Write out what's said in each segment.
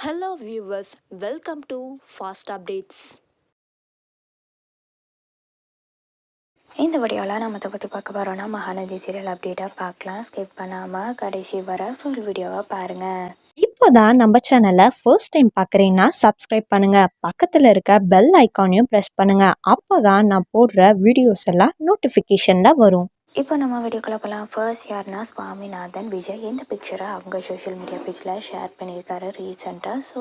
Hello viewers, welcome to Fast Updates. இந்த வீடியோவில் நம்ம இதை பற்றி பார்க்க போகிறோன்னா மகாநதி சீரியல் அப்டேட்டாக பார்க்கலாம். ஸ்கிப் பண்ணாமல் கடைசி வர ஃபுல் வீடியோவை பாருங்கள். இப்போதான் நம்ம சேனலை ஃபர்ஸ்ட் டைம் பார்க்குறீங்கன்னா சப்ஸ்கிரைப் பண்ணுங்க, பக்கத்தில் இருக்க பெல் ஐக்கானையும் ப்ரெஸ் பண்ணுங்க. அப்போதான் நான் போடுற வீடியோஸ் எல்லாம் நோட்டிஃபிகேஷனில் வரும். இப்போ நம்ம வீடியோக்குள்ளே போகலாம். ஃபர்ஸ்ட் யாருன்னா சுவாமிநாதன் விஜய் இந்த பிக்சரை அவங்க சோஷியல் மீடியா பேஜில் ஷேர் பண்ணியிருக்காரு ரீசெண்டாக. ஸோ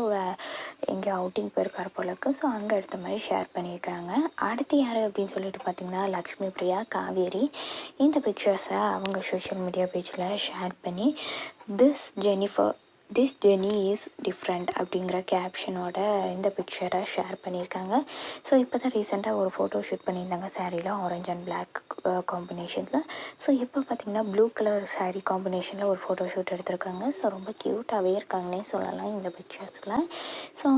எங்கேயோ அவுட்டிங் போயிருக்காரு போலக்கு. ஸோ அங்கே எடுத்த மாதிரி ஷேர் பண்ணியிருக்கிறாங்க. அடுத்து யார் அப்படின்னு சொல்லிட்டு பார்த்தீங்கன்னா லக்ஷ்மி பிரியா காவேரி இந்த பிக்சர்ஸை அவங்க சோஷியல் மீடியா பேஜில் ஷேர் பண்ணி திஸ் ஜெனி இஸ் டிஃப்ரெண்ட் அப்படிங்கிற கேப்ஷனோட இந்த பிக்சரை ஷேர் பண்ணியிருக்காங்க. ஸோ இப்போ தான் ரீசெண்டாக ஒரு ஃபோட்டோ ஷூட் பண்ணியிருந்தாங்க சாரியில் ஆரஞ்ச் அண்ட் பிளாக் காம்பினேஷனில். ஸோ இப்போ பார்த்திங்கன்னா ப்ளூ கலர் சாரீ காம்பினேஷனில் ஒரு ஃபோட்டோ ஷூட் எடுத்திருக்காங்க. ஸோ ரொம்ப க்யூட்டாகவே இருக்காங்கன்னே சொல்லலாம் இந்த பிக்சர்ஸில். So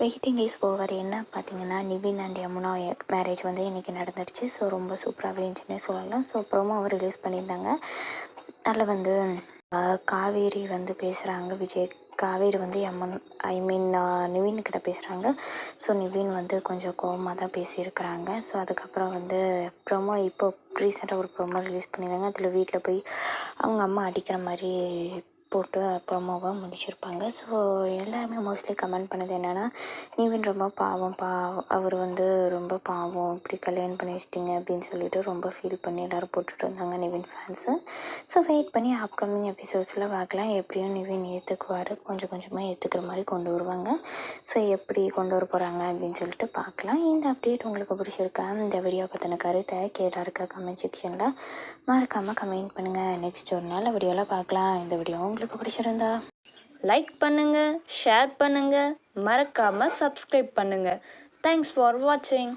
waiting is over. என்ன பார்த்திங்கன்னா நிவின் அண்ட் யமுனா மேரேஜ் வந்து இன்றைக்கி நடந்துடுச்சு. ஸோ ரொம்ப சூப்பராகவே இருந்துச்சுன்னே சொல்லலாம். ஸோ ப்ரோமோவை ரிலீஸ் பண்ணியிருந்தாங்க. அதில் வந்து காவேரி வந்து பேசுகிறாங்க. காவேரி வந்து நிவின் கிட்ட பேசுகிறாங்க. ஸோ நிவின் வந்து கொஞ்சம் கோவமாக தான் பேசியிருக்கிறாங்க. ஸோ அதுக்கப்புறம் வந்து ப்ரோமோ இப்போ ரீசெண்டாக ஒரு ப்ரோமோ ரிலீஸ் பண்ணியிருந்தாங்க. அதில் வீட்டில் போய் அவங்க அம்மா அடிக்கிற மாதிரி போட்டு ப்ரோமோவை முடிச்சிருப்பாங்க. ஸோ எல்லாருமே மோஸ்ட்லி கமெண்ட் பண்ணது என்னென்னா நிவின் ரொம்ப அவர் வந்து ரொம்ப பாவம், இப்படி கல்யாணம் பண்ணி வச்சிட்டிங்க அப்படின்னு சொல்லிட்டு ரொம்ப ஃபீல் பண்ணி எல்லோரும் போட்டுட்டு இருந்தாங்க நிவின் ஃபேன்ஸு. ஸோ வெயிட் பண்ணி அப்கமிங் எபிசோட்ஸில் பார்க்கலாம். எப்படியும் நிவின் ஏற்றுக்குவார், கொஞ்சம் கொஞ்சமாக ஏற்றுக்கிற மாதிரி கொண்டு வருவாங்க. ஸோ எப்படி கொண்டு வர போகிறாங்க அப்படின்னு சொல்லிட்டு பார்க்கலாம். இந்த அப்டேட் உங்களுக்கு பிடிச்சிருக்கா? இந்த வீடியோ பற்றின கருத்தை கேட்டால் இருக்க கமெண்ட் செக்ஷனில் மறக்காமல் கமெண்ட் பண்ணுங்கள். நெக்ஸ்ட் ஒரு நாள் வீடியோவில் பார்க்கலாம். இந்த வீடியோ உங்களுக்கு பிடிச்சிருந்தா லைக் பண்ணுங்க, ஷேர் பண்ணுங்க, மறக்காம சப்ஸ்கிரைப் பண்ணுங்க. தேங்க்ஸ் ஃபார் வாட்சிங்.